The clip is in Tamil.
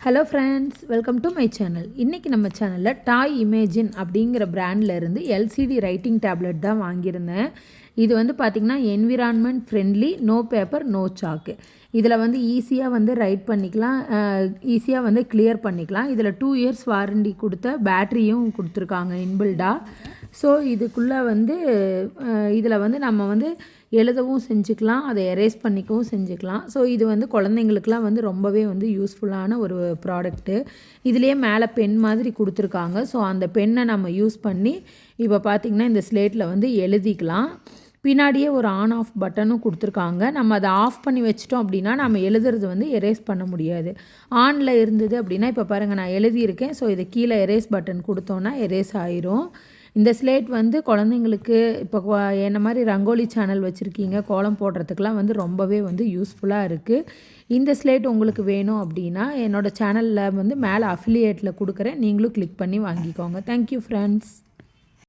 Hello friends, welcome to my channel. இன்றைக்கி நம்ம சேனலில் டாய் இமேஜின் அப்படிங்கிற பிராண்டில் இருந்து எல்சிடி ரைட்டிங் டேப்லெட் தான் வாங்கியிருந்தேன். இது வந்து பார்த்திங்கன்னா environment friendly, no paper no சாக்கு. இதில் வந்து ஈஸியாக வந்து ரைட் பண்ணிக்கலாம், ஈஸியாக வந்து கிளியர் பண்ணிக்கலாம். இதில் 2 இயர்ஸ் வாரண்டி கொடுத்த பேட்ரியும் கொடுத்துருக்காங்க இன்பில்டாக. ஸோ இதுக்குள்ளே வந்து இதில் வந்து நம்ம வந்து எழுதவும் செஞ்சுக்கலாம், அதை எரேஸ் பண்ணிக்கவும் செஞ்சுக்கலாம். ஸோ இது வந்து குழந்தைங்களுக்குலாம் வந்து ரொம்பவே வந்து யூஸ்ஃபுல்லான ஒரு ப்ராடக்ட்டு. இதுலேயே மேலே பென் மாதிரி கொடுத்துருக்காங்க. ஸோ அந்த பென்னை நம்ம யூஸ் பண்ணி இப்போ பார்த்திங்கன்னா இந்த ஸ்லேட்டில் வந்து எழுதிக்கலாம். பின்னாடியே ஒரு ஆன் ஆஃப் பட்டனும் கொடுத்துருக்காங்க. நம்ம அதை ஆஃப் பண்ணி வச்சிட்டோம் அப்படின்னா நம்ம எழுதுறது வந்து எரேஸ் பண்ண முடியாது. ஆனில் இருந்தது அப்படின்னா இப்போ பாருங்கள், நான் எழுதியிருக்கேன். ஸோ இதை கீழே எரேஸ் பட்டன் கொடுத்தோன்னா எரேஸ் ஆயிரும். இந்த ஸ்லேட் வந்து குழந்தைங்களுக்கு இப்போ என்ன மாதிரி ரங்கோலி சேனல் வச்சுருக்கீங்க, கோலம் போடுறதுக்கெலாம் வந்து ரொம்பவே வந்து யூஸ்ஃபுல்லாக இருக்குது. இந்த ஸ்லேட் உங்களுக்கு வேணும் அப்படின்னா என்னோடய சேனலில் வந்து மேலே அஃபிலியேட்டில் கொடுக்குறேன், நீங்களும் கிளிக் பண்ணி வாங்கிக்கோங்க. Thank you friends.